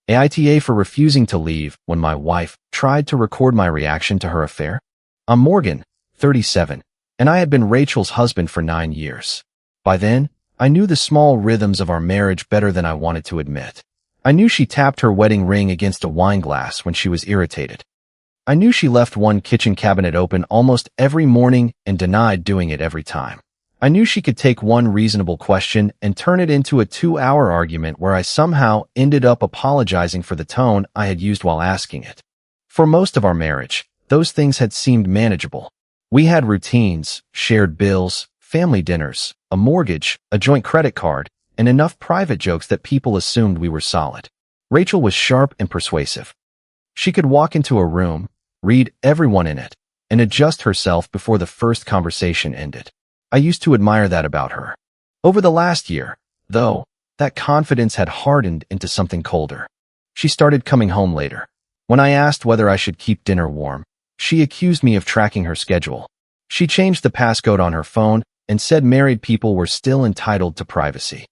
AITA for refusing to leave when my wife tried to record my reaction to her affair. I'm Morgan, 37, and I had been Rachel's husband for 9 years. By then, I knew the small rhythms of our marriage better than I wanted to admit. I knew she tapped her wedding ring against a wine glass when she was irritated. I knew she left one kitchen cabinet open almost every morning and denied doing it every time. I knew she could take one reasonable question and turn it into a 2-hour argument where I somehow ended up apologizing for the tone I had used while asking it. For most of our marriage, those things had seemed manageable. We had routines, shared bills, family dinners, a mortgage, a joint credit card, and enough private jokes that people assumed we were solid. Rachel was sharp and persuasive. She could walk into a room, read everyone in it, and adjust herself before the first conversation ended. I used to admire that about her. Over the last year, though, that confidence had hardened into something colder. She started coming home later. When I asked whether I should keep dinner warm, she accused me of tracking her schedule. She changed the passcode on her phone and said married people were still entitled to privacy.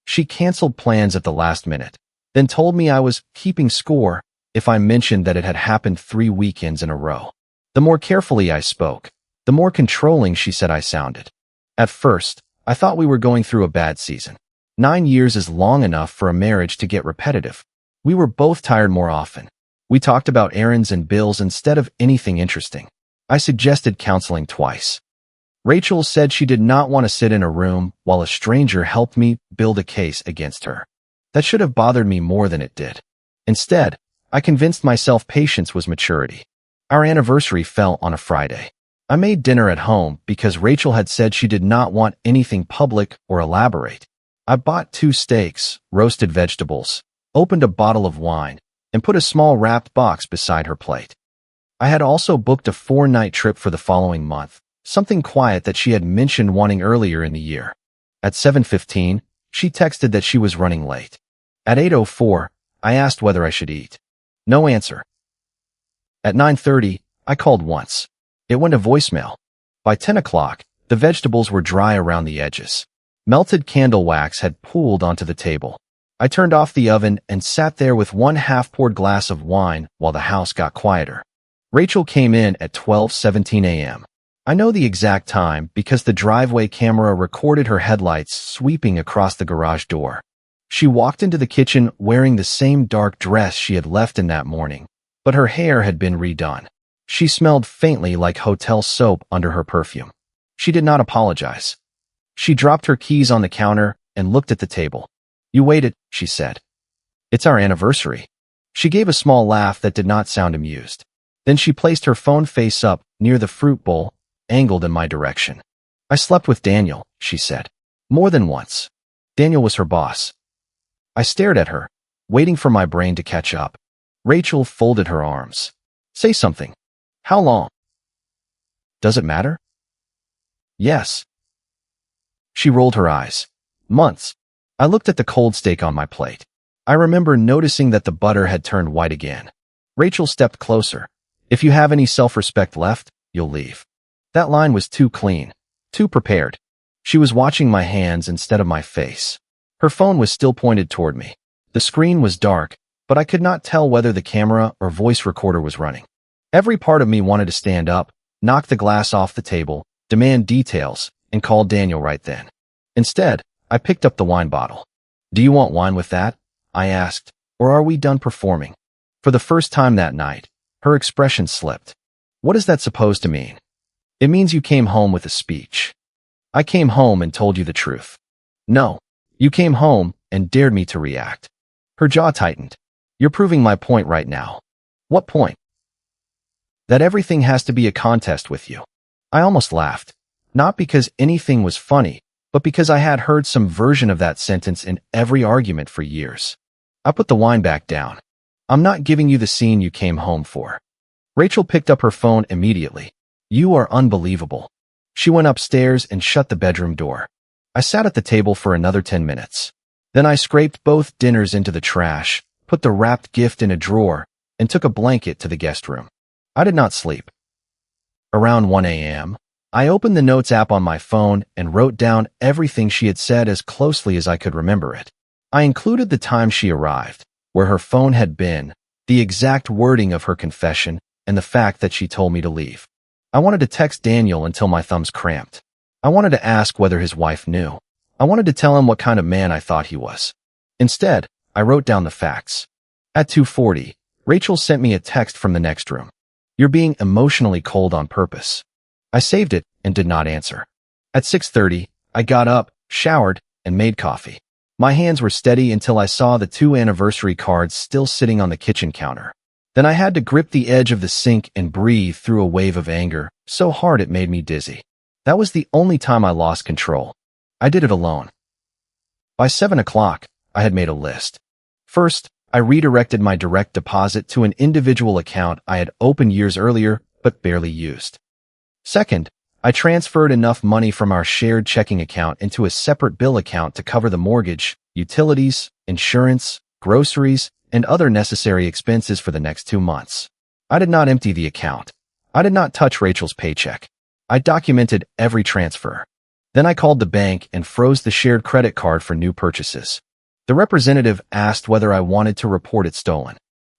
She canceled plans at the last minute, then told me I was keeping score if I mentioned that it had happened 3 weekends in a row. The more carefully I spoke, the more controlling she said I sounded. At first, I thought we were going through a bad season. 9 years is long enough for a marriage to get repetitive. We were both tired more often. We talked about errands and bills instead of anything interesting. I suggested counseling twice. Rachel said she did not want to sit in a room while a stranger helped me build a case against her. That should have bothered me more than it did. Instead, I convinced myself patience was maturity. Our anniversary fell on a Friday. I made dinner at home because Rachel had said she did not want anything public or elaborate. I bought 2 steaks, roasted vegetables, opened a bottle of wine, and put a small wrapped box beside her plate. I had also booked a 4-night trip for the following month, something quiet that she had mentioned wanting earlier in the year. At 7:15, she texted that she was running late. At 8:04, I asked whether I should eat. No answer. At 9:30, I called once. It went to voicemail. By 10 o'clock, the vegetables were dry around the edges. Melted candle wax had pooled onto the table. I turned off the oven and sat there with one half-poured glass of wine while the house got quieter. Rachel came in at 12:17 a.m. I know the exact time because the driveway camera recorded her headlights sweeping across the garage door. She walked into the kitchen wearing the same dark dress she had left in that morning, but her hair had been redone. She smelled faintly like hotel soap under her perfume. She did not apologize. She dropped her keys on the counter and looked at the table. "You waited," she said. "It's our anniversary." She gave a small laugh that did not sound amused. Then she placed her phone face up near the fruit bowl, angled in my direction. "I slept with Daniel," she said. "More than once." Daniel was her boss. I stared at her, waiting for my brain to catch up. Rachel folded her arms. "Say something." "How long?" "Does it matter?" "Yes." She rolled her eyes. "Months." I looked at the cold steak on my plate. I remember noticing that the butter had turned white again. Rachel stepped closer. "If you have any self-respect left, you'll leave." That line was too clean, too prepared. She was watching my hands instead of my face. Her phone was still pointed toward me. The screen was dark, but I could not tell whether the camera or voice recorder was running. Every part of me wanted to stand up, knock the glass off the table, demand details, and call Daniel right then. Instead, I picked up the wine bottle. "Do you want wine with that?" I asked, "or are we done performing?" For the first time that night, her expression slipped. "What is that supposed to mean?" "It means you came home with a speech." "I came home and told you the truth." "No, you came home and dared me to react." Her jaw tightened. "You're proving my point right now." "What point?" "That everything has to be a contest with you." I almost laughed, not because anything was funny, but because I had heard some version of that sentence in every argument for years. I put the wine back down. "I'm not giving you the scene you came home for." Rachel picked up her phone immediately. "You are unbelievable." She went upstairs and shut the bedroom door. I sat at the table for another 10 minutes. Then I scraped both dinners into the trash, put the wrapped gift in a drawer, and took a blanket to the guest room. I did not sleep. Around 1 a.m., I opened the notes app on my phone and wrote down everything she had said as closely as I could remember it. I included the time she arrived, where her phone had been, the exact wording of her confession, and the fact that she told me to leave. I wanted to text Daniel until my thumbs cramped. I wanted to ask whether his wife knew. I wanted to tell him what kind of man I thought he was. Instead, I wrote down the facts. At 2:40, Rachel sent me a text from the next room. "You're being emotionally cold on purpose." I saved it and did not answer. At 6:30, I got up, showered, and made coffee. My hands were steady until I saw the 2 anniversary cards still sitting on the kitchen counter. Then I had to grip the edge of the sink and breathe through a wave of anger, so hard it made me dizzy. That was the only time I lost control. I did it alone. By 7 o'clock, I had made a list. First, I redirected my direct deposit to an individual account I had opened years earlier but barely used. Second, I transferred enough money from our shared checking account into a separate bill account to cover the mortgage, utilities, insurance, groceries, and other necessary expenses for the next 2 months. I did not empty the account. I did not touch Rachel's paycheck. I documented every transfer. Then I called the bank and froze the shared credit card for new purchases. The representative asked whether I wanted to report it stolen.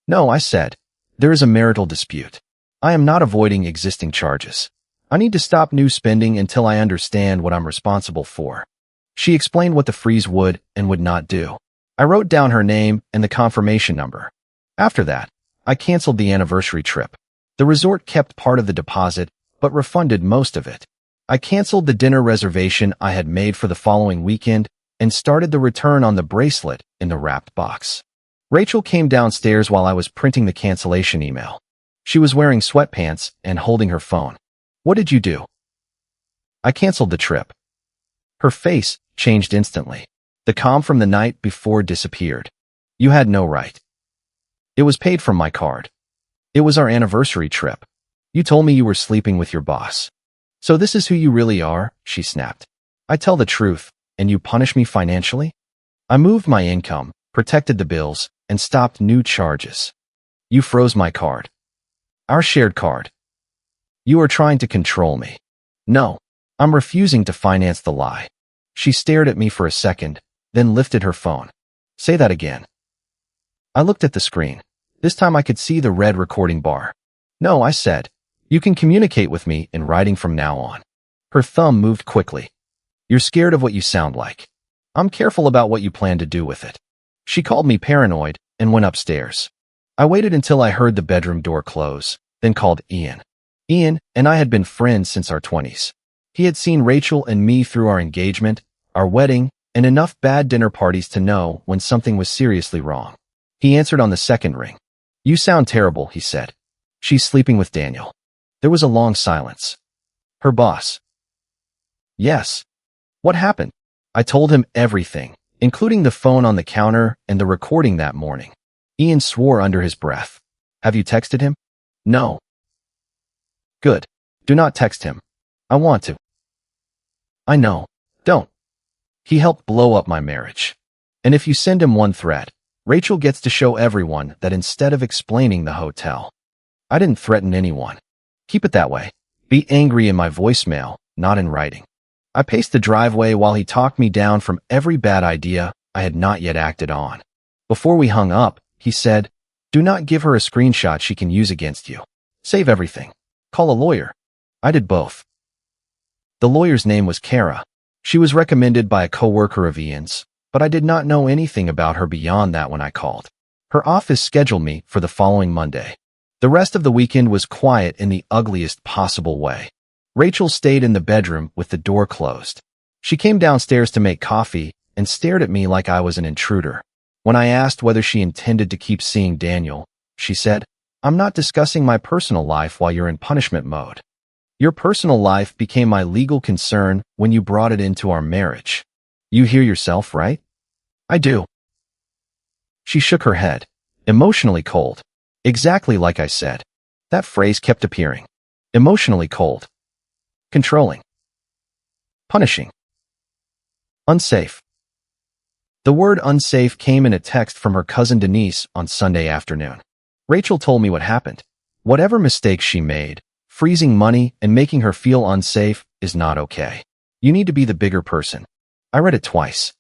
"No," I said. "There is a marital dispute. I am not avoiding existing charges. I need to stop new spending until I understand what I'm responsible for." She explained what the freeze would and would not do. I wrote down her name and the confirmation number. After that, I canceled the anniversary trip. The resort kept part of the deposit, but refunded most of it. I canceled the dinner reservation I had made for the following weekend and started the return on the bracelet in the wrapped box. Rachel came downstairs while I was printing the cancellation email. She was wearing sweatpants and holding her phone. "What did you do?" "I canceled the trip." Her face changed instantly. The calm from the night before disappeared. "You had no right. It was paid from my card. It was our anniversary trip. You told me you were sleeping with your boss. So this is who you really are," she snapped. "I tell the truth, and you punish me financially?" I moved my income, protected the bills, and stopped new charges. "You froze my card. Our shared card. You are trying to control me." "No, I'm refusing to finance the lie." She stared at me for a second, then lifted her phone. "Say that again." I looked at the screen. This time I could see the red recording bar. "No," I said. "You can communicate with me in writing from now on." Her thumb moved quickly. "You're scared of what you sound like. I'm careful about what you plan to do with it." She called me paranoid and went upstairs. I waited until I heard the bedroom door close, then called Ian. Ian and I had been friends since our 20s. He had seen Rachel and me through our engagement, our wedding, and enough bad dinner parties to know when something was seriously wrong. He answered on the second ring. "You sound terrible," he said. "She's sleeping with Daniel." There was a long silence. "Her boss?" "Yes." "What happened?" I told him everything, including the phone on the counter and the recording that morning. Ian swore under his breath. "Have you texted him?" "No." "Good. Do not text him. I want to." "I know. Don't. He helped blow up my marriage. And if you send him one threat, Rachel gets to show everyone that instead of explaining the hotel." I didn't threaten anyone. Keep it that way. Be angry in my voicemail, not in writing. I paced the driveway while he talked me down from every bad idea I had not yet acted on. Before we hung up, he said, "Do not give her a screenshot she can use against you. Save everything. Call a lawyer." I did both. The lawyer's name was Kara. She was recommended by a coworker of Ian's, but I did not know anything about her beyond that when I called. Her office scheduled me for the following Monday. The rest of the weekend was quiet in the ugliest possible way. Rachel stayed in the bedroom with the door closed. She came downstairs to make coffee and stared at me like I was an intruder. When I asked whether she intended to keep seeing Daniel, she said, "I'm not discussing my personal life while you're in punishment mode. Your personal life became my legal concern when you brought it into our marriage. You hear yourself, right?" "I do." She shook her head, emotionally cold. Exactly like I said. That phrase kept appearing. Emotionally cold. Controlling. Punishing. Unsafe. The word unsafe came in a text from her cousin Denise on Sunday afternoon. Rachel told me what happened. Whatever mistakes she made, freezing money and making her feel unsafe is not okay. You need to be the bigger person. I read it twice.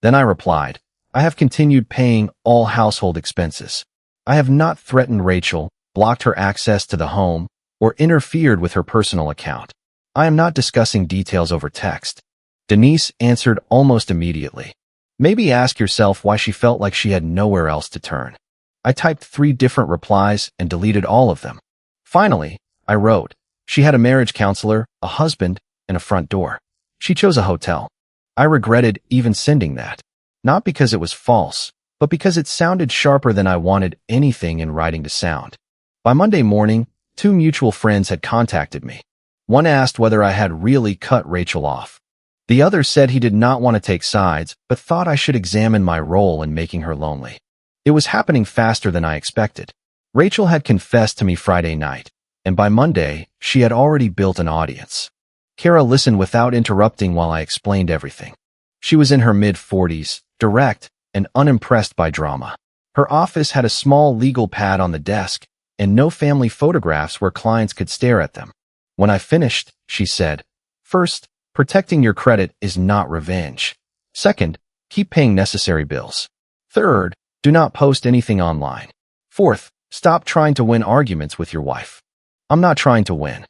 Then I replied, I have continued paying all household expenses. I have not threatened Rachel, blocked her access to the home, or interfered with her personal account. I am not discussing details over text. Denise answered almost immediately. Maybe ask yourself why she felt like she had nowhere else to turn. I typed 3 different replies and deleted all of them. Finally, I wrote, she had a marriage counselor, a husband, and a front door. She chose a hotel. I regretted even sending that. Not because it was false, but because it sounded sharper than I wanted anything in writing to sound. By Monday morning, 2 mutual friends had contacted me. One asked whether I had really cut Rachel off. The other said he did not want to take sides, but thought I should examine my role in making her lonely. It was happening faster than I expected. Rachel had confessed to me Friday night, and by Monday, she had already built an audience. Kara listened without interrupting while I explained everything. She was in her mid-40s, direct, and unimpressed by drama. Her office had a small legal pad on the desk, and no family photographs where clients could stare at them. When I finished, she said, "First, protecting your credit is not revenge. Second, keep paying necessary bills. Third, do not post anything online. Fourth, stop trying to win arguments with your wife." I'm not trying to win.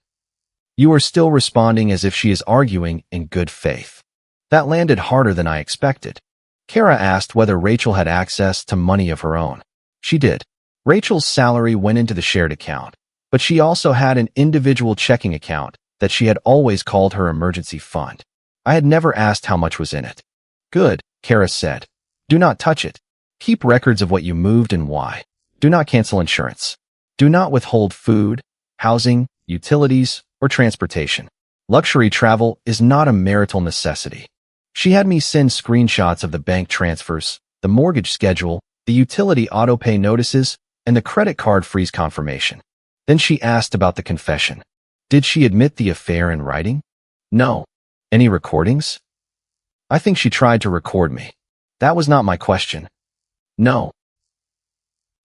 You are still responding as if she is arguing in good faith. That landed harder than I expected. Kara asked whether Rachel had access to money of her own. She did. Rachel's salary went into the shared account, but she also had an individual checking account that she had always called her emergency fund. I had never asked how much was in it. Good, Kara said. Do not touch it. Keep records of what you moved and why. Do not cancel insurance. Do not withhold food, housing, utilities, or transportation. Luxury travel is not a marital necessity. She had me send screenshots of the bank transfers, the mortgage schedule, the utility auto-pay notices, and the credit card freeze confirmation. Then she asked about the confession. Did she admit the affair in writing? No. Any recordings? I think she tried to record me. That was not my question. No.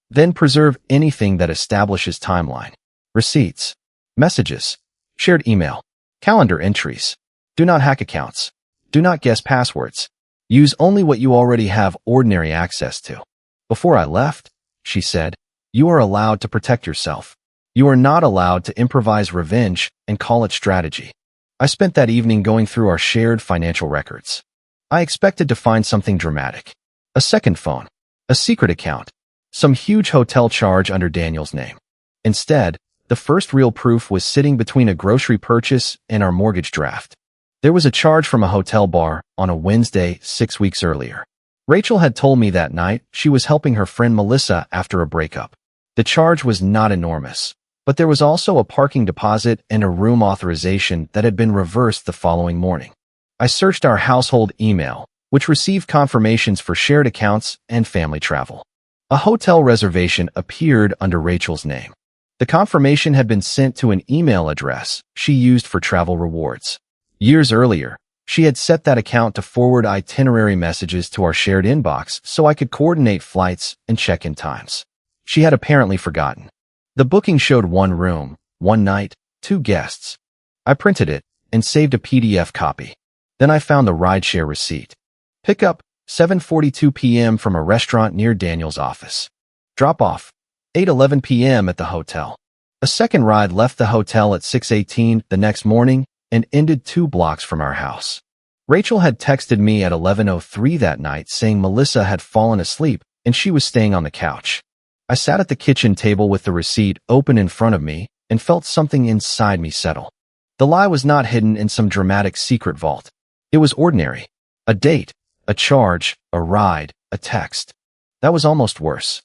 Then preserve anything that establishes timeline. Receipts, messages, shared email, calendar entries. Do not hack accounts. Do not guess passwords. Use only what you already have ordinary access to. Before I left, she said, you are allowed to protect yourself. You are not allowed to improvise revenge and call it strategy. I spent that evening going through our shared financial records. I expected to find something dramatic. A second phone, a secret account, some huge hotel charge under Daniel's name. Instead, the first real proof was sitting between a grocery purchase and our mortgage draft. There was a charge from a hotel bar on a Wednesday 6 weeks earlier. Rachel had told me that night she was helping her friend Melissa after a breakup. The charge was not enormous, but there was also a parking deposit and a room authorization that had been reversed the following morning. I searched our household email, which received confirmations for shared accounts and family travel. A hotel reservation appeared under Rachel's name. The confirmation had been sent to an email address she used for travel rewards. Years earlier, she had set that account to forward itinerary messages to our shared inbox so I could coordinate flights and check-in times. She had apparently forgotten. The booking showed 1 room, 1 night, 2 guests. I printed it and saved a PDF copy. Then I found the rideshare receipt. Pickup, 7:42 p.m. from a restaurant near Daniel's office. Drop-off, 8:11 p.m. at the hotel. A second ride left the hotel at 6:18 the next morning and ended 2 blocks from our house. Rachel had texted me at 11:03 that night saying Melissa had fallen asleep and she was staying on the couch. I sat at the kitchen table with the receipt open in front of me and felt something inside me settle. The lie was not hidden in some dramatic secret vault. It was ordinary. A date, a charge, a ride, a text. That was almost worse.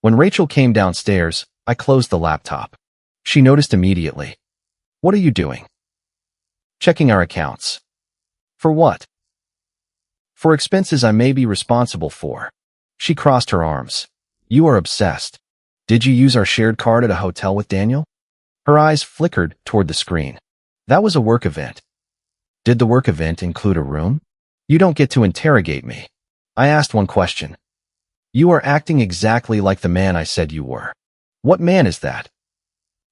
When Rachel came downstairs, I closed the laptop. She noticed immediately. What are you doing? Checking our accounts. For what? For expenses I may be responsible for. She crossed her arms. You are obsessed. Did you use our shared card at a hotel with Daniel? Her eyes flickered toward the screen. That was a work event. Did the work event include a room? You don't get to interrogate me. I asked one question. You are acting exactly like the man I said you were. What man is that?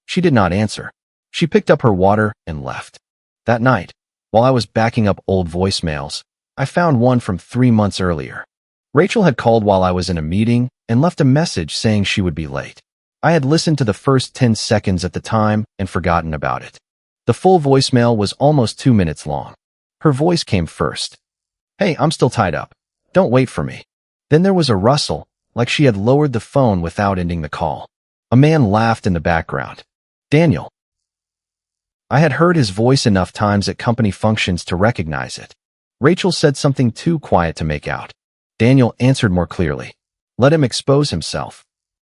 She did not answer. She picked up her water and left. That night, while I was backing up old voicemails, I found one from 3 months earlier. Rachel had called while I was in a meeting and left a message saying she would be late. I had listened to the first 10 seconds at the time and forgotten about it. The full voicemail was almost 2 minutes long. Her voice came first. "Hey, I'm still tied up. Don't wait for me." Then there was a rustle, like she had lowered the phone without ending the call. A man laughed in the background. "Daniel." I had heard his voice enough times at company functions to recognize it. Rachel said something too quiet to make out. Daniel answered more clearly. "Let him expose himself."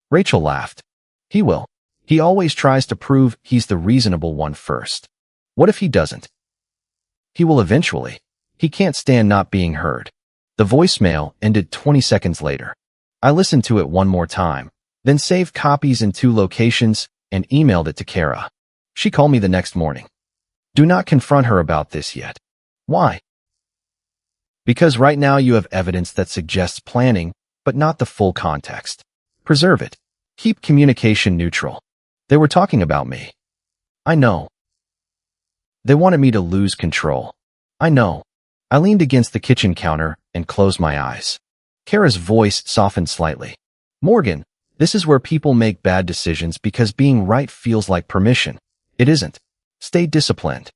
Rachel laughed. "He will. He always tries to prove he's the reasonable one first. What if he doesn't? He will eventually. He can't stand not being heard." The voicemail ended 20 seconds later. I listened to it one more time, then saved copies in 2 locations and emailed it to Kara. She called me the next morning. "Do not confront her about this yet." "Why?" "Because right now you have evidence that suggests planning, but not the full context. Preserve it. Keep communication neutral." "They were talking about me." "I know." "They wanted me to lose control." "I know." I leaned against the kitchen counter and closed my eyes. Kara's voice softened slightly. "Morgan, this is where people make bad decisions because being right feels like permission. It isn't. Stay disciplined."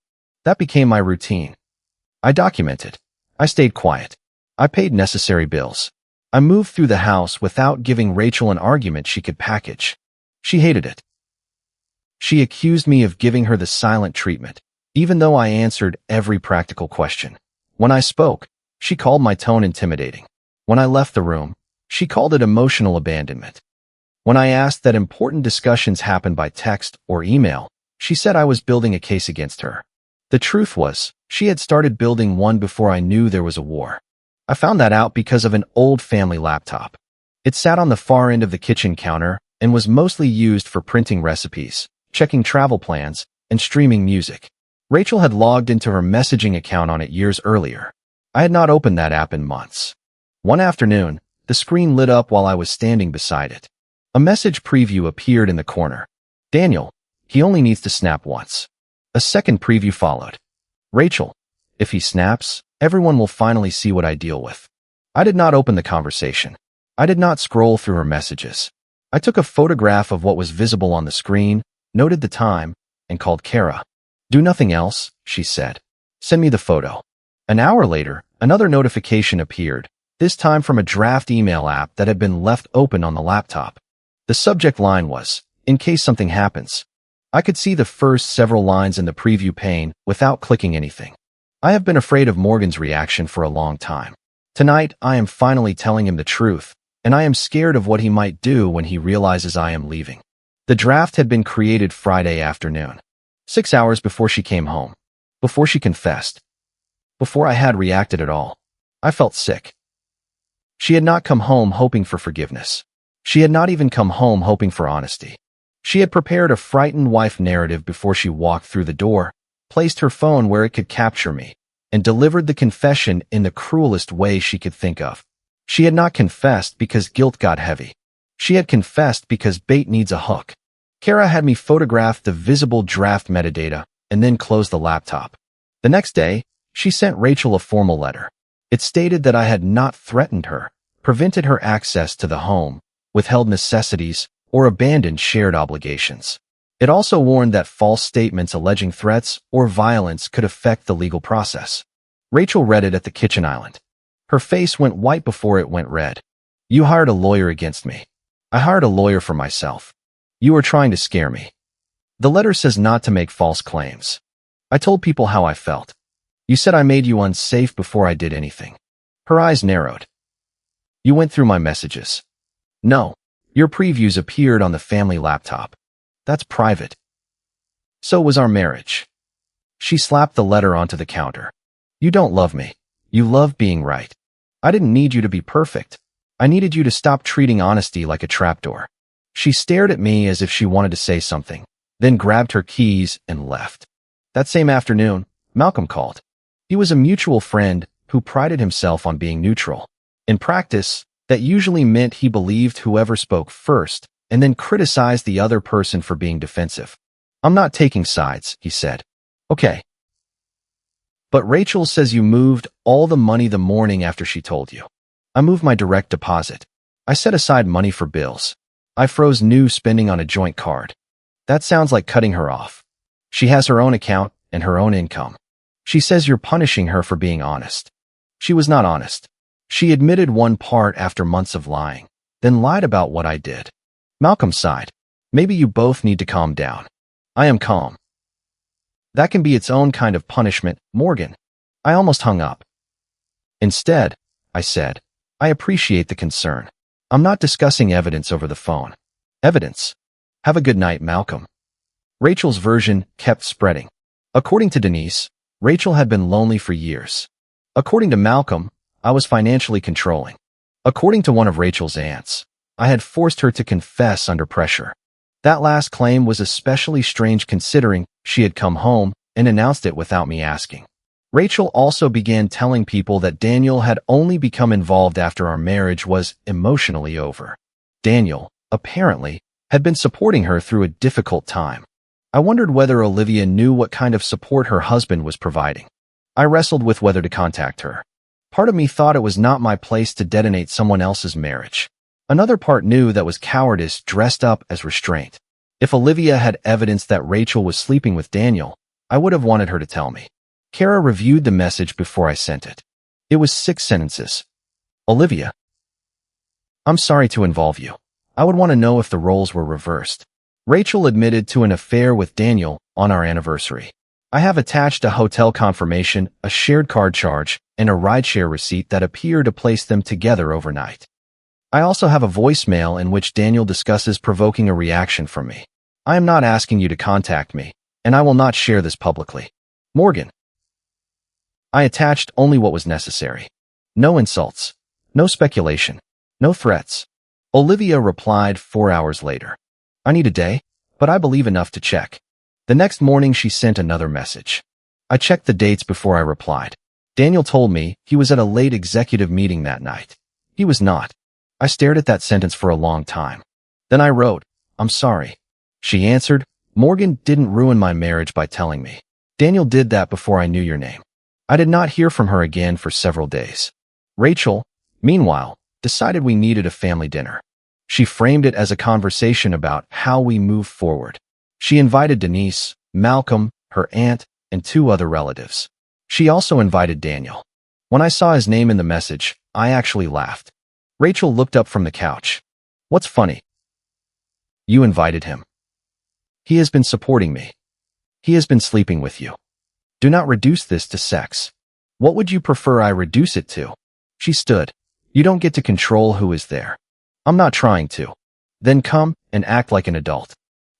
That became my routine. I documented. I stayed quiet. I paid necessary bills. I moved through the house without giving Rachel an argument she could package. She hated it. She accused me of giving her the silent treatment, even though I answered every practical question. When I spoke, she called my tone intimidating. When I left the room, she called it emotional abandonment. When I asked that important discussions happen by text or email, she said I was building a case against her. The truth was, she had started building one before I knew there was a war. I found that out because of an old family laptop. It sat on the far end of the kitchen counter and was mostly used for printing recipes, checking travel plans, and streaming music. Rachel had logged into her messaging account on it years earlier. I had not opened that app in months. One afternoon, the screen lit up while I was standing beside it. A message preview appeared in the corner. "Daniel, he only needs to snap once." A second preview followed. "Rachel, if he snaps, everyone will finally see what I deal with." I did not open the conversation. I did not scroll through her messages. I took a photograph of what was visible on the screen, noted the time, and called Kara. "Do nothing else," she said. "Send me the photo." An hour later, another notification appeared, this time from a draft email app that had been left open on the laptop. The subject line was, "In case something happens." I could see the first several lines in the preview pane without clicking anything. I have been afraid of Morgan's reaction for a long time. Tonight, I am finally telling him the truth, and I am scared of what he might do when he realizes I am leaving. The draft had been created Friday afternoon, 6 hours before she came home, before she confessed, before I had reacted at all. I felt sick. She had not come home hoping for forgiveness. She had not even come home hoping for honesty. She had prepared a frightened wife narrative before she walked through the door, placed her phone where it could capture me, and delivered the confession in the cruelest way she could think of. She had not confessed because guilt got heavy. She had confessed because bait needs a hook. Kara had me photograph the visible draft metadata and then close the laptop. The next day, she sent Rachel a formal letter. It stated that I had not threatened her, prevented her access to the home, withheld necessities, or abandoned shared obligations. It also warned that false statements alleging threats or violence could affect the legal process. Rachel read it at the kitchen island. Her face went white before it went red. "You hired a lawyer against me. I hired a lawyer for myself. You are trying to scare me. The letter says not to make false claims. I told people how I felt. You said I made you unsafe before I did anything." Her eyes narrowed. "You went through my messages." "No. Your previews appeared on the family laptop. That's private." "So was our marriage." She slapped the letter onto the counter. "You don't love me. You love being right. I didn't need you to be perfect. I needed you to stop treating honesty like a trapdoor." She stared at me as if she wanted to say something, then grabbed her keys and left. That same afternoon, Malcolm called. He was a mutual friend who prided himself on being neutral. In practice, that usually meant he believed whoever spoke first and then criticized the other person for being defensive. "I'm not taking sides," he said. "Okay. But Rachel says you moved all the money the morning after she told you." I moved my direct deposit. I set aside money for bills. I froze new spending on a joint card. That sounds like cutting her off. She has her own account and her own income. She says you're punishing her for being honest. She was not honest. She admitted one part after months of lying, then lied about what I did. Malcolm sighed. Maybe you both need to calm down. I am calm. That can be its own kind of punishment, Morgan. I almost hung up. Instead, I said, I appreciate the concern. I'm not discussing evidence over the phone. Evidence. Have a good night, Malcolm. Rachel's version kept spreading. According to Denise, Rachel had been lonely for years. According to Malcolm, I was financially controlling. According to one of Rachel's aunts, I had forced her to confess under pressure. That last claim was especially strange considering she had come home and announced it without me asking. Rachel also began telling people that Daniel had only become involved after our marriage was emotionally over. Daniel, apparently, had been supporting her through a difficult time. I wondered whether Olivia knew what kind of support her husband was providing. I wrestled with whether to contact her. Part of me thought it was not my place to detonate someone else's marriage. Another part knew that was cowardice dressed up as restraint. If Olivia had evidence that Rachel was sleeping with Daniel, I would have wanted her to tell me. Kara reviewed the message before I sent it. It was 6 sentences. Olivia, I'm sorry to involve you. I would want to know if the roles were reversed. Rachel admitted to an affair with Daniel on our anniversary. I have attached a hotel confirmation, a shared card charge, and a rideshare receipt that appear to place them together overnight. I also have a voicemail in which Daniel discusses provoking a reaction from me. I am not asking you to contact me, and I will not share this publicly. Morgan. I attached only what was necessary. No insults. No speculation. No threats. Olivia replied 4 hours later. I need a day, but I believe enough to check. The next morning she sent another message. I checked the dates before I replied. Daniel told me he was at a late executive meeting that night. He was not. I stared at that sentence for a long time. Then I wrote, I'm sorry. She answered, Morgan didn't ruin my marriage by telling me. Daniel did that before I knew your name. I did not hear from her again for several days. Rachel, meanwhile, decided we needed a family dinner. She framed it as a conversation about how we move forward. She invited Denise, Malcolm, her aunt, and 2 other relatives. She also invited Daniel. When I saw his name in the message, I actually laughed. Rachel looked up from the couch. What's funny? You invited him. He has been supporting me. He has been sleeping with you. Do not reduce this to sex. What would you prefer I reduce it to? She stood. You don't get to control who is there. I'm not trying to. Then come and act like an adult.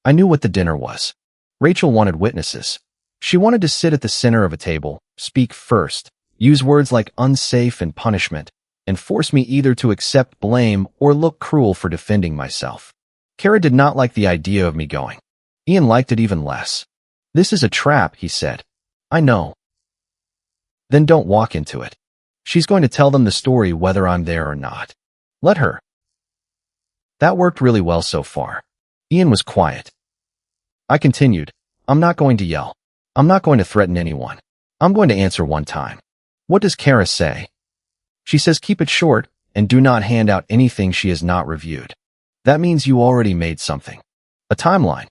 I knew what the dinner was. Rachel wanted witnesses. She wanted to sit at the center of a table, speak first, use words like unsafe and punishment, and force me either to accept blame or look cruel for defending myself. Kara did not like the idea of me going. Ian liked it even less. This is a trap, he said. I know. Then don't walk into it. She's going to tell them the story whether I'm there or not. Let her. That worked really well so far. Ian was quiet. I continued, I'm not going to yell. I'm not going to threaten anyone. I'm going to answer one time. What does Kara say? She says keep it short and do not hand out anything she has not reviewed. That means you already made something. A timeline.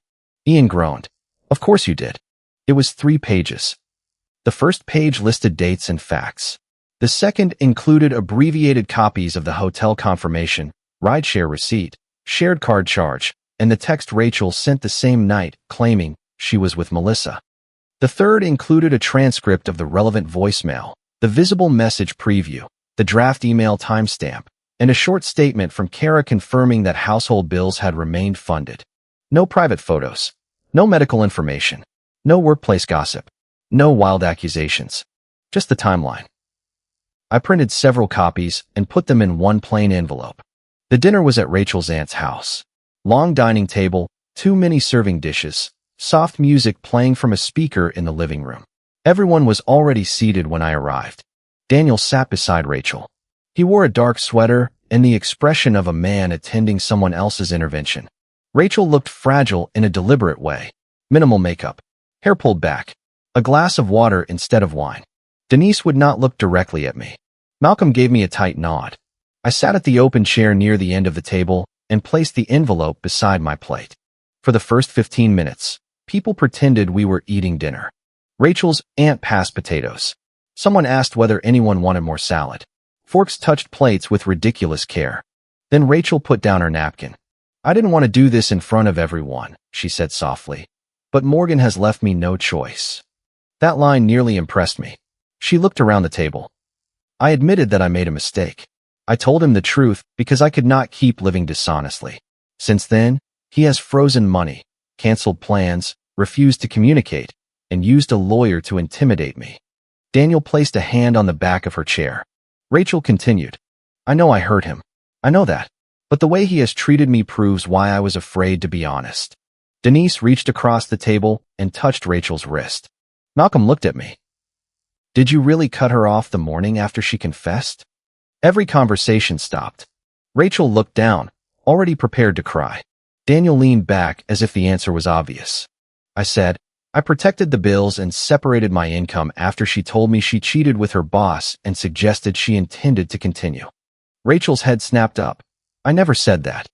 Ian groaned. Of course you did. It was 3 pages. The first page listed dates and facts. The second included abbreviated copies of the hotel confirmation, rideshare receipt, shared card charge, and the text Rachel sent the same night claiming she was with Melissa. The third included a transcript of the relevant voicemail, the visible message preview, the draft email timestamp, and a short statement from Kara confirming that household bills had remained funded. No private photos, no medical information, no workplace gossip, no wild accusations, just the timeline. I printed several copies and put them in one plain envelope. The dinner was at Rachel's aunt's house. Long dining table, 2 mini serving dishes, soft music playing from a speaker in the living room. Everyone was already seated when I arrived. Daniel sat beside Rachel. He wore a dark sweater and the expression of a man attending someone else's intervention. Rachel looked fragile in a deliberate way. Minimal makeup. Hair pulled back. A glass of water instead of wine. Denise would not look directly at me. Malcolm gave me a tight nod. I sat at the open chair near the end of the table and placed the envelope beside my plate. For the first 15 minutes, people pretended we were eating dinner. Rachel's aunt passed potatoes. Someone asked whether anyone wanted more salad. Forks touched plates with ridiculous care. Then Rachel put down her napkin. I didn't want to do this in front of everyone, she said softly. But Morgan has left me no choice. That line nearly impressed me. She looked around the table. I admitted that I made a mistake. I told him the truth because I could not keep living dishonestly. Since then, he has frozen money, canceled plans, refused to communicate, and used a lawyer to intimidate me. Daniel placed a hand on the back of her chair. Rachel continued. I know I hurt him. I know that. But the way he has treated me proves why I was afraid to be honest. Denise reached across the table and touched Rachel's wrist. Malcolm looked at me. Did you really cut her off the morning after she confessed? Every conversation stopped. Rachel looked down, already prepared to cry. Daniel leaned back as if the answer was obvious. I said, I protected the bills and separated my income after she told me she cheated with her boss and suggested she intended to continue. Rachel's head snapped up. I never said that.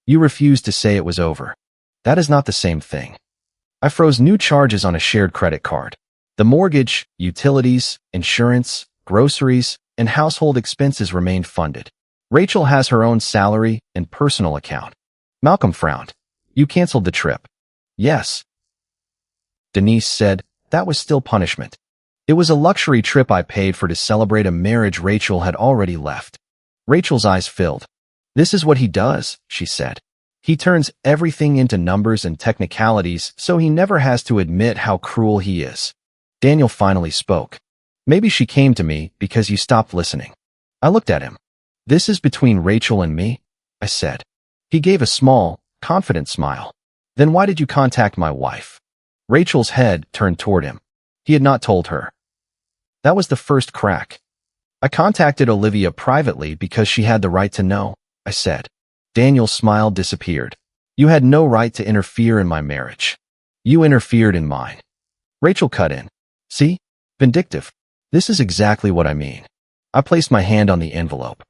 You refused to say it was over. That is not the same thing. I froze new charges on a shared credit card. The mortgage, utilities, insurance, groceries, and household expenses remained funded. Rachel has her own salary and personal account. Malcolm frowned. You canceled the trip. Yes. Denise said, that was still punishment. It was a luxury trip I paid for to celebrate a marriage Rachel had already left. Rachel's eyes filled. This is what he does, she said. He turns everything into numbers and technicalities so he never has to admit how cruel he is. Daniel finally spoke. Maybe she came to me because you stopped listening. I looked at him. This is between Rachel and me, I said. He gave a small, confident smile. Then why did you contact my wife? Rachel's head turned toward him. He had not told her. That was the first crack. I contacted Olivia privately because she had the right to know, I said. Daniel's smile disappeared. You had no right to interfere in my marriage. You interfered in mine. Rachel cut in. See? Vindictive. This is exactly what I mean. I placed my hand on the envelope.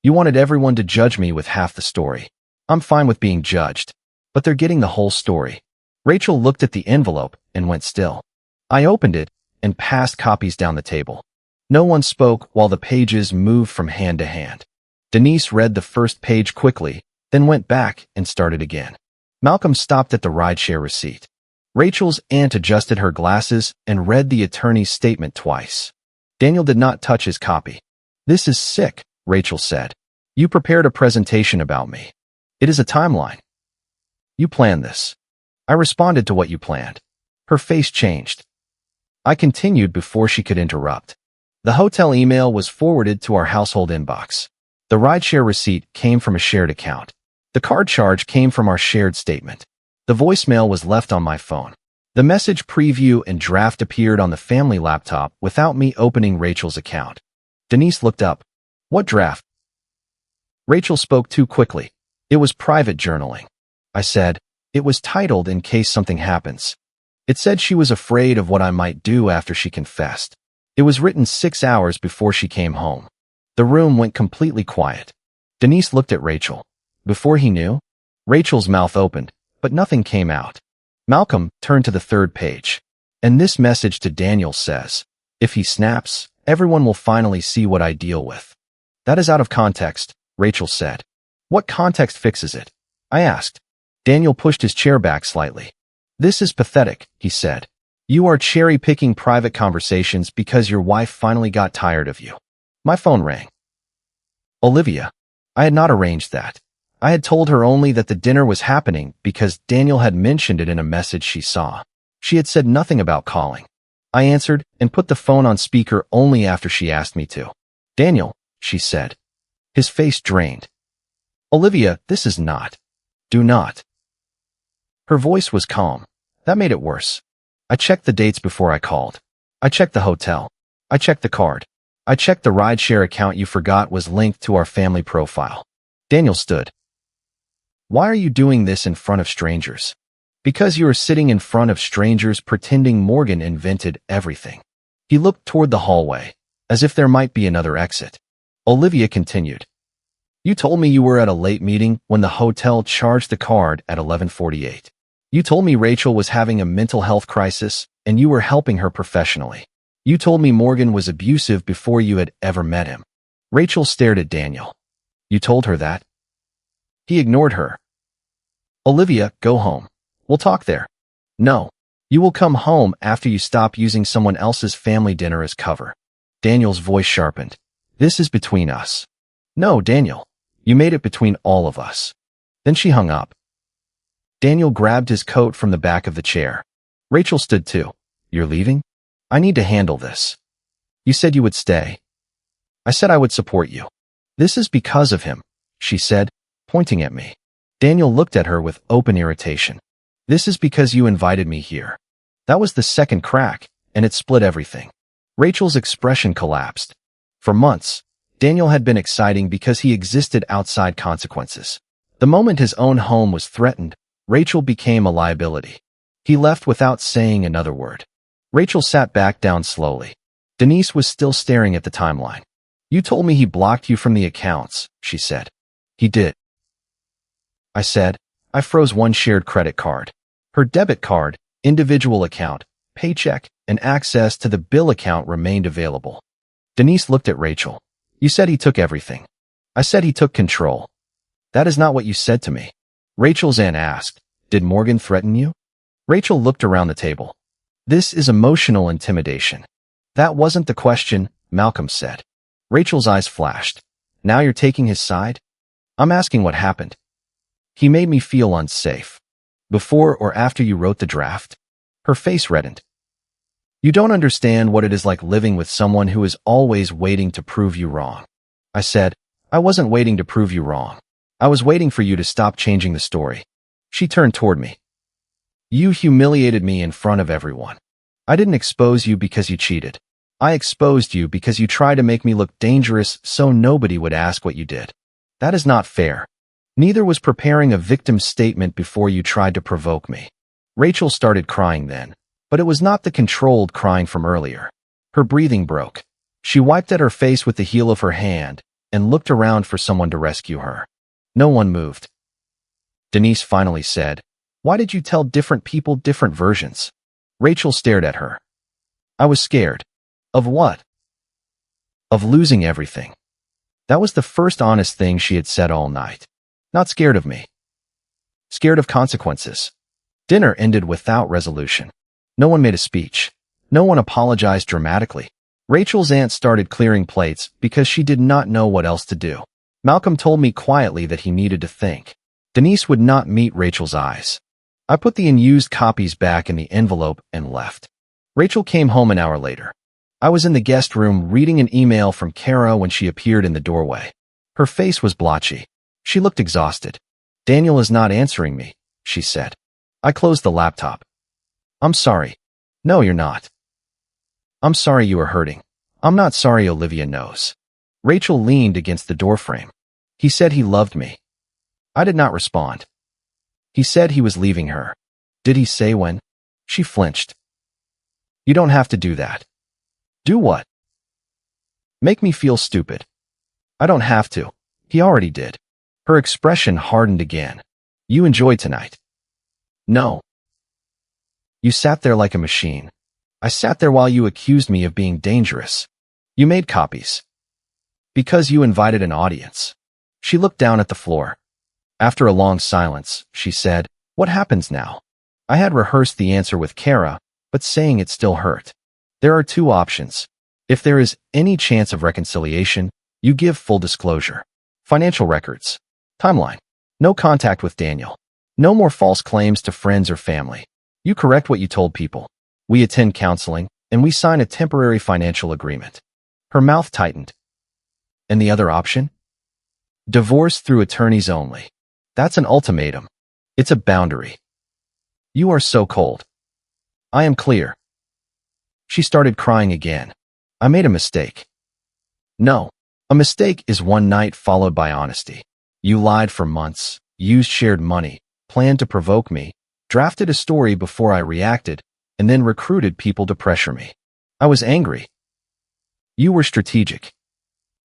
You wanted everyone to judge me with half the story. I'm fine with being judged, but they're getting the whole story. Rachel looked at the envelope and went still. I opened it and passed copies down the table. No one spoke while the pages moved from hand to hand. Denise read the first page quickly, then went back and started again. Malcolm stopped at the rideshare receipt. Rachel's aunt adjusted her glasses and read the attorney's statement twice. Daniel did not touch his copy. This is sick, Rachel said. You prepared a presentation about me. It is a timeline. You planned this. I responded to what you planned. Her face changed. I continued before she could interrupt. The hotel email was forwarded to our household inbox. The rideshare receipt came from a shared account. The card charge came from our shared statement. The voicemail was left on my phone. The message preview and draft appeared on the family laptop without me opening Rachel's account. Denise looked up. What draft? Rachel spoke too quickly. It was private journaling. I said, it was titled In Case Something Happens. It said she was afraid of what I might do after she confessed. It was written 6 hours before she came home. The room went completely quiet. Denise looked at Rachel. Before he knew, Rachel's mouth opened, but nothing came out. Malcolm turned to the third page. And this message to Daniel says, if he snaps, everyone will finally see what I deal with. That is out of context, Rachel said. What context fixes it? I asked. Daniel pushed his chair back slightly. This is pathetic, he said. You are cherry-picking private conversations because your wife finally got tired of you. My phone rang. Olivia. I had not arranged that. I had told her only that the dinner was happening because Daniel had mentioned it in a message she saw. She had said nothing about calling. I answered and put the phone on speaker only after she asked me to. Daniel, she said. His face drained. Olivia, this is not. Do not. Her voice was calm. That made it worse. I checked the dates before I called. I checked the hotel. I checked the card. I checked the rideshare account you forgot was linked to our family profile. Daniel stood. Why are you doing this in front of strangers? Because you are sitting in front of strangers pretending Morgan invented everything. He looked toward the hallway, as if there might be another exit. Olivia continued. You told me you were at a late meeting when the hotel charged the card at 11:48. You told me Rachel was having a mental health crisis and you were helping her professionally. You told me Morgan was abusive before you had ever met him. Rachel stared at Daniel. You told her that? He ignored her. Olivia, go home. We'll talk there. No. You will come home after you stop using someone else's family dinner as cover. Daniel's voice sharpened. This is between us. No, Daniel. You made it between all of us. Then she hung up. Daniel grabbed his coat from the back of the chair. Rachel stood too. You're leaving? I need to handle this. You said you would stay. I said I would support you. This is because of him, she said, pointing at me. Daniel looked at her with open irritation. This is because you invited me here. That was the second crack, and it split everything. Rachel's expression collapsed. For months, Daniel had been exciting because he existed outside consequences. The moment his own home was threatened, Rachel became a liability. He left without saying another word. Rachel sat back down slowly. Denise was still staring at the timeline. You told me he blocked you from the accounts, she said. He did. I said, I froze one shared credit card. Her debit card, individual account, paycheck, and access to the bill account remained available. Denise looked at Rachel. You said he took everything. I said he took control. That is not what you said to me. Rachel's aunt asked, did Morgan threaten you? Rachel looked around the table. This is emotional intimidation. That wasn't the question, Malcolm said. Rachel's eyes flashed. Now you're taking his side? I'm asking what happened. He made me feel unsafe. Before or after you wrote the draft? Her face reddened. You don't understand what it is like living with someone who is always waiting to prove you wrong. I said, I wasn't waiting to prove you wrong. I was waiting for you to stop changing the story. She turned toward me. You humiliated me in front of everyone. I didn't expose you because you cheated. I exposed you because you tried to make me look dangerous so nobody would ask what you did. That is not fair. Neither was preparing a victim statement before you tried to provoke me. Rachel started crying then, but it was not the controlled crying from earlier. Her breathing broke. She wiped at her face with the heel of her hand and looked around for someone to rescue her. No one moved. Denise finally said, why did you tell different people different versions? Rachel stared at her. I was scared. Of what? Of losing everything. That was the first honest thing she had said all night. Not scared of me. Scared of consequences. Dinner ended without resolution. No one made a speech. No one apologized dramatically. Rachel's aunt started clearing plates because she did not know what else to do. Malcolm told me quietly that he needed to think. Denise would not meet Rachel's eyes. I put the unused copies back in the envelope and left. Rachel came home an hour later. I was in the guest room reading an email from Kara when she appeared in the doorway. Her face was blotchy. She looked exhausted. Daniel is not answering me, she said. I closed the laptop. I'm sorry. No, you're not. I'm sorry you are hurting. I'm not sorry, Olivia knows. Rachel leaned against the doorframe. He said he loved me. I did not respond. He said he was leaving her. Did he say when? She flinched. You don't have to do that. Do what? Make me feel stupid. I don't have to. He already did. Her expression hardened again. You enjoyed tonight. No. You sat there like a machine. I sat there while you accused me of being dangerous. You made copies. Because you invited an audience. She looked down at the floor. After a long silence, she said, what happens now? I had rehearsed the answer with Kara, but saying it still hurt. There are two options. If there is any chance of reconciliation, you give full disclosure. Financial records. Timeline. No contact with Daniel. No more false claims to friends or family. You correct what you told people. We attend counseling, and we sign a temporary financial agreement. Her mouth tightened. And the other option? Divorce through attorneys only. That's an ultimatum. It's a boundary. You are so cold. I am clear. She started crying again. I made a mistake. No. A mistake is one night followed by honesty. You lied for months, used shared money, planned to provoke me, drafted a story before I reacted, and then recruited people to pressure me. I was angry. You were strategic.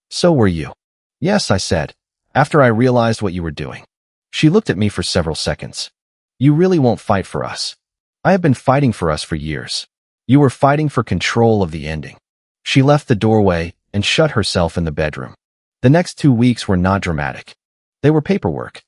So were you. Yes, I said. After I realized what you were doing. She looked at me for several seconds. You really won't fight for us. I have been fighting for us for years. You were fighting for control of the ending. She left the doorway and shut herself in the bedroom. The next 2 weeks were not dramatic. They were paperwork.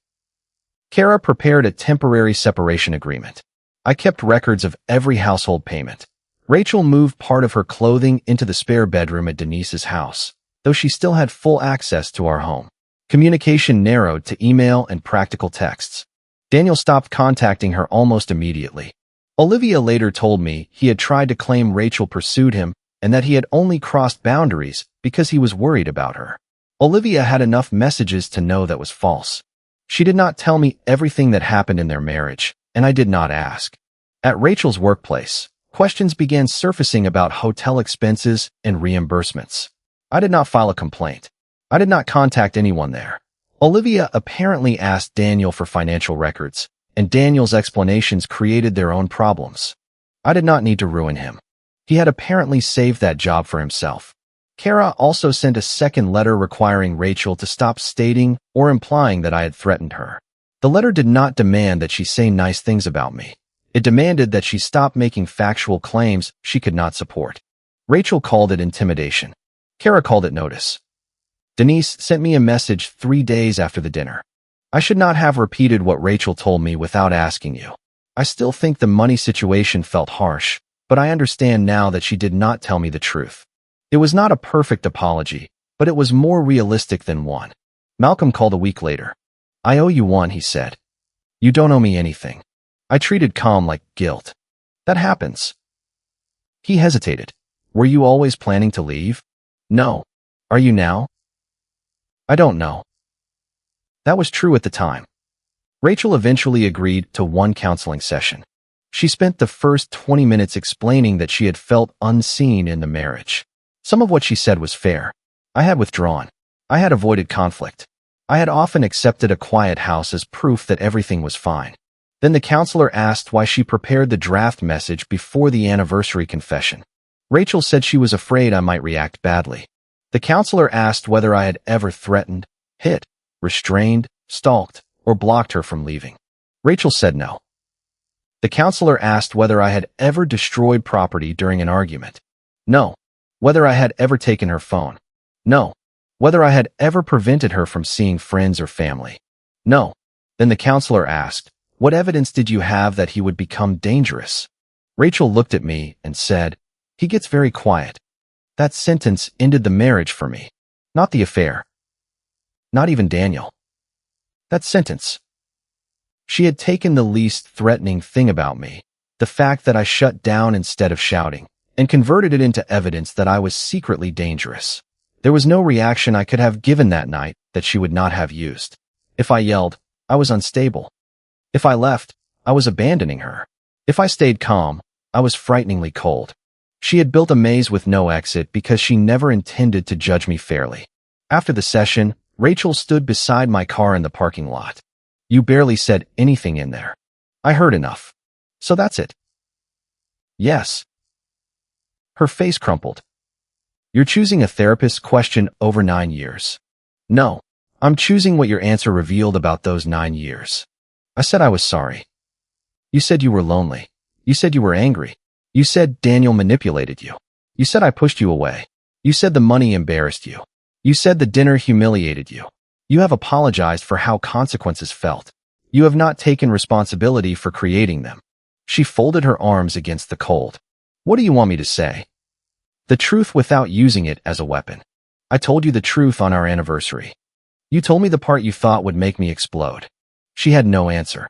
Kara prepared a temporary separation agreement. I kept records of every household payment. Rachel moved part of her clothing into the spare bedroom at Denise's house, though she still had full access to our home. Communication narrowed to email and practical texts. Daniel stopped contacting her almost immediately. Olivia later told me he had tried to claim Rachel pursued him and that he had only crossed boundaries because he was worried about her. Olivia had enough messages to know that was false. She did not tell me everything that happened in their marriage, and I did not ask. At Rachel's workplace, questions began surfacing about hotel expenses and reimbursements. I did not file a complaint. I did not contact anyone there. Olivia apparently asked Daniel for financial records, and Daniel's explanations created their own problems. I did not need to ruin him. He had apparently saved that job for himself. Kara also sent a second letter requiring Rachel to stop stating or implying that I had threatened her. The letter did not demand that she say nice things about me. It demanded that she stop making factual claims she could not support. Rachel called it intimidation. Kara called it notice. Denise sent me a message 3 days after the dinner. I should not have repeated what Rachel told me without asking you. I still think the money situation felt harsh, but I understand now that she did not tell me the truth. It was not a perfect apology, but it was more realistic than one. Malcolm called a week later. I owe you one, he said. You don't owe me anything. I treated calm like guilt. That happens. He hesitated. Were you always planning to leave? No. Are you now? I don't know. That was true at the time. Rachel eventually agreed to one counseling session. She spent the first 20 minutes explaining that she had felt unseen in the marriage. Some of what she said was fair. I had withdrawn. I had avoided conflict. I had often accepted a quiet house as proof that everything was fine. Then the counselor asked why she prepared the draft message before the anniversary confession. Rachel said she was afraid I might react badly. The counselor asked whether I had ever threatened, hit, restrained, stalked, or blocked her from leaving. Rachel said no. The counselor asked whether I had ever destroyed property during an argument. No. Whether I had ever taken her phone. No. Whether I had ever prevented her from seeing friends or family. No. Then the counselor asked, what evidence did you have that he would become dangerous? Rachel looked at me and said, he gets very quiet. That sentence ended the marriage for me. Not the affair. Not even Daniel. That sentence. She had taken the least threatening thing about me, the fact that I shut down instead of shouting, and converted it into evidence that I was secretly dangerous. There was no reaction I could have given that night that she would not have used. If I yelled, I was unstable. If I left, I was abandoning her. If I stayed calm, I was frighteningly cold. She had built a maze with no exit because she never intended to judge me fairly. After the session, Rachel stood beside my car in the parking lot. You barely said anything in there. I heard enough. So that's it. Yes. Her face crumpled. You're choosing a therapist's question over 9 years. No, I'm choosing what your answer revealed about those 9 years. I said I was sorry. You said you were lonely. You said you were angry. You said Daniel manipulated you. You said I pushed you away. You said the money embarrassed you. You said the dinner humiliated you. You have apologized for how consequences felt. You have not taken responsibility for creating them. She folded her arms against the cold. What do you want me to say? The truth without using it as a weapon. I told you the truth on our anniversary. You told me the part you thought would make me explode. She had no answer.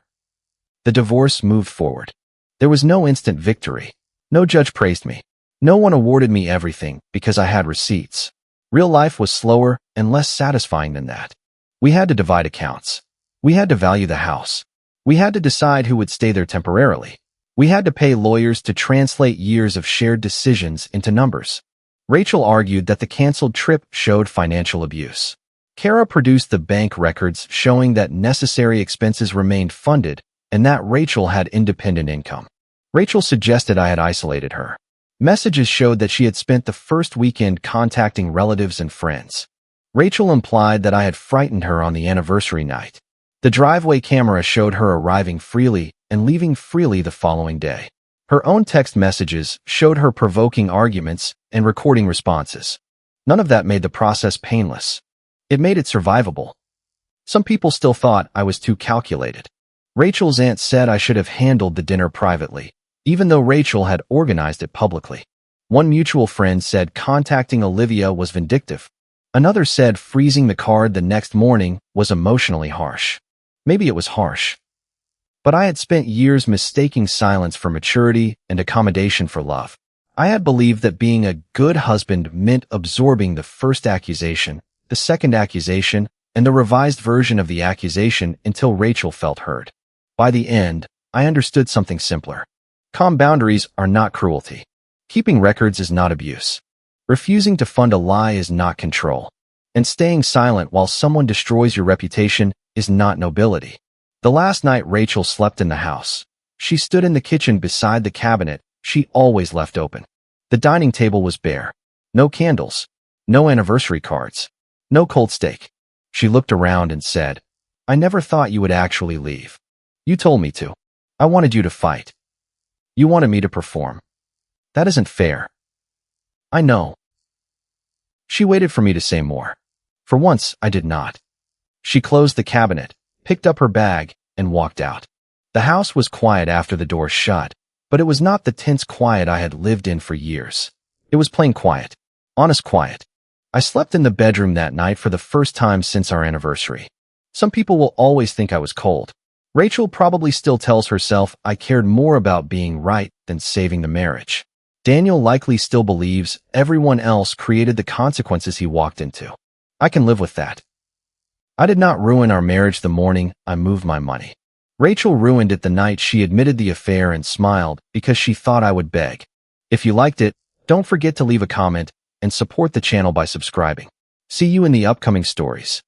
The divorce moved forward. There was no instant victory. No judge praised me. No one awarded me everything because I had receipts. Real life was slower and less satisfying than that. We had to divide accounts. We had to value the house. We had to decide who would stay there temporarily. We had to pay lawyers to translate years of shared decisions into numbers. Rachel argued that the canceled trip showed financial abuse. Kara produced the bank records showing that necessary expenses remained funded and that Rachel had independent income. Rachel suggested I had isolated her. Messages showed that she had spent the first weekend contacting relatives and friends. Rachel implied that I had frightened her on the anniversary night. The driveway camera showed her arriving freely and leaving freely the following day. Her own text messages showed her provoking arguments and recording responses. None of that made the process painless. It made it survivable. Some people still thought I was too calculated. Rachel's aunt said I should have handled the dinner privately, even though Rachel had organized it publicly. One mutual friend said contacting Olivia was vindictive. Another said freezing the card the next morning was emotionally harsh. Maybe it was harsh. But I had spent years mistaking silence for maturity and accommodation for love. I had believed that being a good husband meant absorbing the first accusation, the second accusation, and the revised version of the accusation until Rachel felt heard. By the end, I understood something simpler. Calm boundaries are not cruelty. Keeping records is not abuse. Refusing to fund a lie is not control. And staying silent while someone destroys your reputation is not nobility. The last night Rachel slept in the house. She stood in the kitchen beside the cabinet she always left open. The dining table was bare. No candles. No anniversary cards. No cold steak. She looked around and said, "I never thought you would actually leave. You told me to. I wanted you to fight. You wanted me to perform. That isn't fair." I know. She waited for me to say more. For once, I did not. She closed the cabinet, picked up her bag, and walked out. The house was quiet after the door shut, but it was not the tense quiet I had lived in for years. It was plain quiet. Honest quiet. I slept in the bedroom that night for the first time since our anniversary. Some people will always think I was cold. Rachel probably still tells herself I cared more about being right than saving the marriage. Daniel likely still believes everyone else created the consequences he walked into. I can live with that. I did not ruin our marriage the morning I moved my money. Rachel ruined it the night she admitted the affair and smiled because she thought I would beg. If you liked it, don't forget to leave a comment and support the channel by subscribing. See you in the upcoming stories.